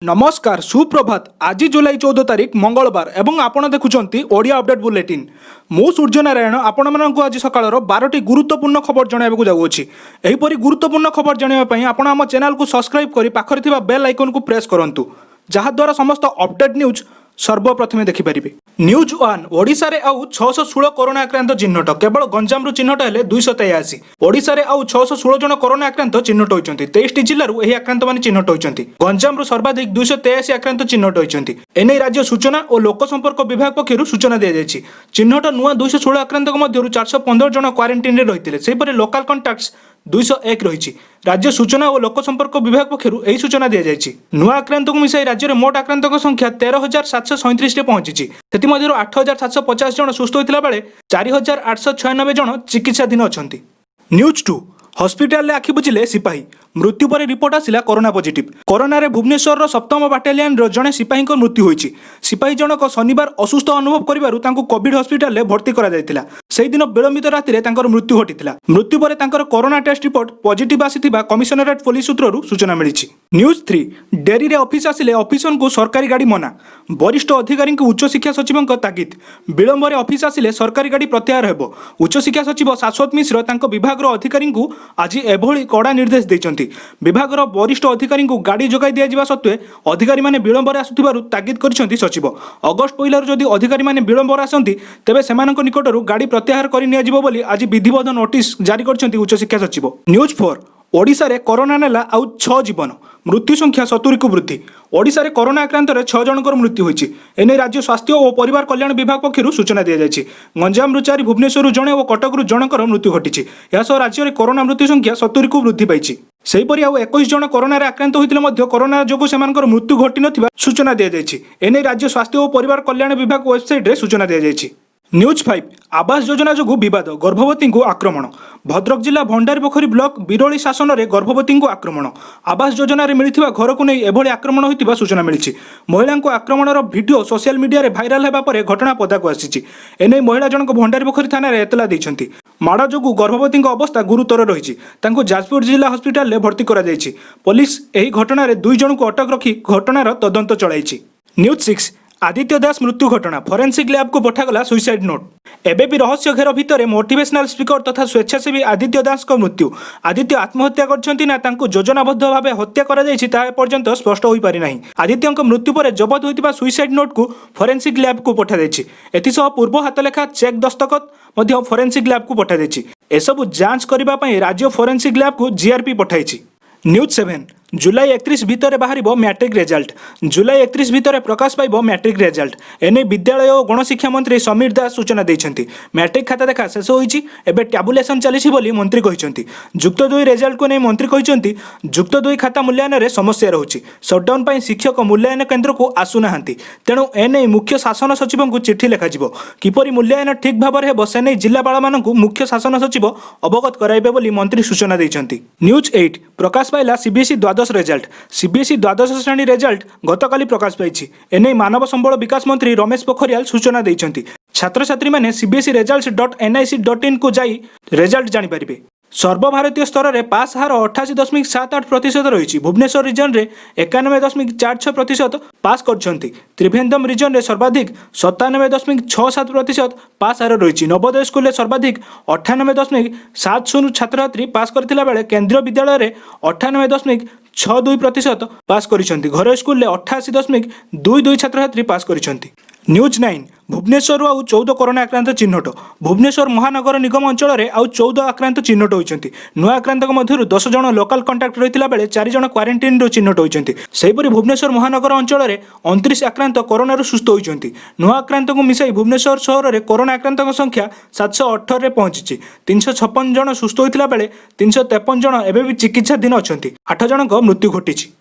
नमस्कार सुप्रभात। आज जुलाई 14 तारिख मंगलवार एवं आपण देखुंती ओडिया अपडेट बुलेटिन। मु सूर्य नारायण आपण मानक आज सकाळ 12टी गुरुत्वपूर्ण खबर जणाइबाकू जाउछि। एहिपरि गुरुत्वपूर्ण खबर जानिबा पई आपण आम चैनल को सब्सक्राइब करी पाखरे थिबा बेल आइकन को प्रेस करंतु, जहा द्वारा समस्त अपडेट न्यूज सर्वप्रथमे देखिपारे। न्यूज 1 ओडिशा रे आउ 616 कोरोना आक्रांत चिन्हट। केवल गंजाम रु चिन्हट हेले 283। ओडिशा रे आउ 616 जन कोरोना आक्रांत चिन्हट होइचंती। 23टी जिल्लारू एही आक्रांत माने चिन्हट होइचंती। गंजाम रु सर्वाधिक 283 आक्रांत चिन्हट होइचंती। एनै राज्य सूचना और लोक संपर्क विभाग पक्षरु सूचना दिया जायछि। चिन्हट नुआ 216 आक्रांतक मध्यरु 415 जन क्वारंटाइन रे रहिथिले। सेहिपरि लोकल कॉन्टैक्ट्स 201 रही। राज्य सूचना और लोक संपर्क विभाग पक्षरु एही सूचना दिया जायछि। नुआ आक्रांतक मिसाई राज्य रे मोट आक्रांतक संख्या 13,737 रे पहुंची। सेति मध्यरु 8,750 जन सुस्थ होइतिला बेले 4,896 जन चिकित्साधीन अछंती। न्यूज 2 हॉस्पिटल रे आखि बुझिले सिपाही। मृत्यु पर रिपोर्ट आसिला कोरोना पॉजिटिव। कोरोना रे भुवनेश्वर सप्तम बाटालियन रो जने सिपाही को मृत्यु होइछि। सिपाही जनक शनिवार असुस्थ अनुभव करिबारु तांको कोविड हॉस्पिटल रे भर्ती करा जायतिला। सेहि दिन विलंबित राति रे तांकर मृत्यु घटितिला। मृत्यु पर तांकर कोरोना टेस्ट रिपोर्ट पॉजिटिव आसीथिबा कमिशनरेट पुलिस सूत्ररु सूचना मिलिछि। न्यूज 3 डेरी रे ऑफिस आसिले ऑफिसर को सरकारी गाड़ी मना। वरिष्ठ अधिकारी को उच्च शिक्षा सचिव तागिद। विलंब रे ऑफिस आसिले सरकारी गाड़ी प्रत्याहार हेबो। उच्च शिक्षा सचिव शाश्वत मिश्र तांको विभाग रो अधिकारी को आज एभली कड़ा निर्देश दैछंती। विभाग रो वरिष्ठ अधिकारी को गाड़ी जोगाई दिया जिबा सत्वे अधिकारी माने विलंब रे आसुथिबारु तागिद करछंती सचिव। अगस्त पहिलारु जदि अधिकारी माने विलंब रे आसंती तेबे सेमानक निकटरु गाड़ी प्रत्याहार करि निया जिवो बोली आज विधिवत नोटिस जारी करछंती उच्च शिक्षा सचिव। न्यूज 4 ओडिशा रे कोरोना नेला आउ 6 जीवन। मृत्यु संख्या 70 को वृद्धि। ओडिशा रे कोरोना आक्रांत रे 6 जनकर मृत्यु होइछि। एने राज्य स्वास्थ्य और परिवार कल्याण विभाग पक्षरु सूचना दिया जायछि। गंजाम रु 4, भुवनेश्वर रु जणे और कटक रु जनकर मृत्यु घटिछि। यासह राज्य रे कोरोना मृत्यु संख्या 70 को वृद्धि पाइछि। सेहिपरि आउ 21 जन कोरोना रे आक्रांत होइतिले मध्य कोरोना जोगु सेमानकर मृत्यु घटि नथिबा सूचना दिया जायछि। एने राज्य स्वास्थ्य और परिवार कल्याण विभाग वेबसाइट रे सूचना दिया जायछि। न्यूज 5 आवास योजना जोगु विवाद, गर्भवती को आक्रमण। भद्रक जिला भंडारीपोखरी ब्लॉक बिरोली शासन रे गर्भवती को आक्रमण। आवास योजना रे मिलिथिबा घर को नहीं एभली आक्रमण होइतिबा सूचना मिलिछि। महिला को आक्रमणर वीडियो सोशल मीडिया रे भाइराल हेबा परे घटना पदा को आसीछि। एनै महिला जनक भंडारीपोखरी थाना रे एतला दैछंती। माड़ जोगु गर्भवती अवस्था गुरुतर रही। जाजपुर जिला हॉस्पिटल रे भर्ती करा जायछि। पुलिस एही घटना रे 2 जन को अटक रखी घटनार तदंत चलाइछि। न्यूज 6 आदित्य दास मृत्यु घटना। फोरेंसिक लैब को पठागला सुइसाइड नोट। एबे भी रहस्य घेर भितर मोटिवेशनल स्पीकर तथा स्वेच्छासेवी आदित्य दास को मृत्यु। आदित्य आत्महत्या करछंती ना तांको योजनाबद्ध भावे हत्या करा जायछि ता पर्यंत स्पष्ट होई पारि नाही। आदित्यक मृत्यु पर जबत होइतिबा सुइसाइड नोट को फोरेंसिक लैब को पठा जायछि। एथिसह पूर्व हातलेखा चेक दस्तखत मध्य फोरेंसिक लैब को पठा जायछि। एसबु जांच करिबा पई राज्य फोरेंसिक लैब को जीआरपी पठाइछि। न्यूज 7 जुलाई 31 भितर बाहर मैट्रिक रिजल्ट। जुलाई 31 भितर प्रकाश पाइब मैट्रिक रिजल्ट। एने विद्यालय और गणशिक्षा मंत्री समीर दास सूचना देइछंती। मैट्रिक खाता देखा शेष होइछि। एबे टैबुलेशन चलिछि बोली मंत्री कहिछंती। युक्त 2 रिजल्ट को नै मंत्री कहिछंती युक्त 2 खाता मूल्यांकन रे समस्या रहुछि। शटडाउन पई शिक्षक मूल्यांकन केंद्र को आसु नाहंती। तेणु एने मुख्य शासन सचिव को चिट्ठी लेखा जिवो। किपरि मूल्यांकन ठीक भाबरे हेबो से नै जिल्लापाल मानकु मुख्य शासन सचिव अवगत कराइबे बोली मंत्री सूचना देइछंती। न्यूज 8 प्रकाश पाइला सीबीएसई द्वादश रिजल्ट। सीबीएसई द्वादश श्रेणी रिजल्ट गतकाली प्रकाश पाइछि। एने मानव संबल विकास मंत्री रमेश पोखरियाल सूचना देइछंती। छात्र छात्री माने cbseresults.nic.in को जाई रिजल्ट जानि परिबे। सर्वभारतीय स्तर में पास हार 88.78% रही। भुवनेश्वर रिजन रे 91.46% पास करछंती। त्रिवेंद्रम रिजन रे सर्वाधिक 97.67% पास हार रही। नवोदय स्कूल रे सर्वाधिक 98.70 छात्र छात्री पास करथिला बेले केंद्रीय विद्यालय रे 98.62% पास करिसंती। घर स्कूल रे 88.22 छात्र छात्री पास करिसंती। न्यूज 9 भुवनेश्वर आउ 14 कोरोना आक्रांत चिन्हट। भुवनेश्वर महानगर निगम अंचल में आउ 14 आक्रांत चिन्हट होइछंती। नुआ आक्रांतक मध्यरु 10 जन लोकल कॉन्टैक्ट रहितिला बेले 4 जन क्वारंटाइन रो चिन्हट होइछंती। सेहिपरि भुवनेश्वर महानगर अंचल में 29 आक्रांत कोरोना रो सुस्थ होइछंती। नुआ आक्रांत को मिसाई भुवनेश्वर शहर में कोरोना आक्रांतक संख्या 718 रे पहुंची। 356 जन सुस्थ होइतिला बेले 353 जन एबे भी चिकित्साधीन अछंती। 8 जनक मृत्यु घटिछि।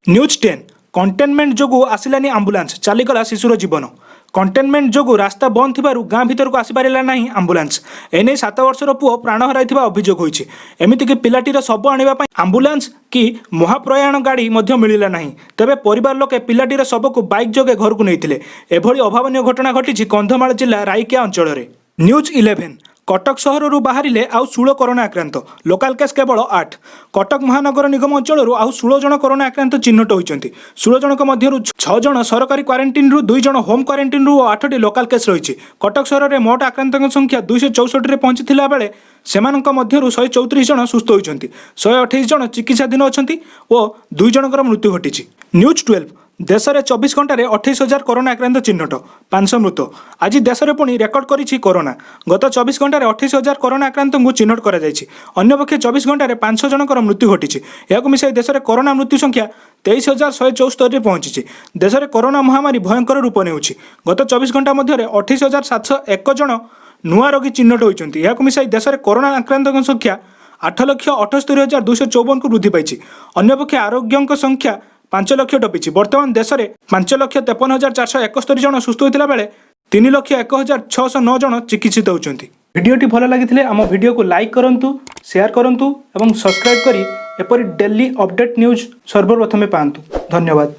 न्यूज 10 कंटेनमेंट जोगु आसिलानी आंबुलांस, चलीगला शिशुर जीवन। कंटेनमेंट जोगु रास्ता बंद थिबारु गाँ भीतर को आसीपारा ना आंबुलांस। एने 7 वर्षर पुओ प्राण हराइथिबा अभियोग होइछि। एमिति कि पिलाटीर शव आनिबा पई आंबुलांस कि महाप्रयाण गाड़ी मध्य मिलिला नाही। तेबे परिवार लोके पिलाटीर शव को बाइक जोगे घर को नैथिले। एभली अभावनीय घटना घटिछि कंधमाल जिला राइकिया अंचल रे। न्यूज 11 कटक सहर बाहरिले आउ 16 कोरोना आक्रांत लोकाल केस केवल 8 कटक महानगर निगम अंचल आउ 16 जन कोरोना आक्रांत चिन्हट होती 16 जनक मध्य 6 जन सरकारी क्वारंटाइन रु 2 जन होम क्वारंटाइन रु 8 टी लोकाल केस रही कटक सहर में मोट आक्रांतों संख्या 264 पहुंची बेले सेमानक मध्यरु 134 जन सुस्थ होती 128 जन चिकित्साधीन अच्छा और 2 जनकर मृत्यु घटी। न्यूज 12 देश में 24 घंटे 28,000 कोरोना आक्रांत चिन्हट 500 मृत आज देश में पुणी रेकर्ड करिछि कोरोना गत 24 घंटे 28,000 कोरोना आक्रांत को चिन्हट कर अन्यपक्षे 24 घंटे 500 जनकर मृत्यु घटी मिसाई देश में कोरोना मृत्यु संख्या 23,174 पहुंची देश में कोरोना महामारी भयंकर रूप नेउछि गत 24 घंटा मध्य 28,701 जन नुआ रोगी चिन्हट होती मिसाई देश में कोरोना आक्रांत संख्या 8,78,254 को वृद्धि पाई अन्यपक्षे आरोग्य संख्या 5 लाख टपिछि वर्तमान देश में 5,53,471 जन सुस्थ होता बेले 3,01,609 जन चिकित्सित होती। भिडियोटी भल लगी आम भिडियो को लाइक करूँ शेयर करूँ और सब्सक्राइब करी एपरी डेली अपडेट न्यूज सर्वप्रथमे पांतु। धन्यवाद।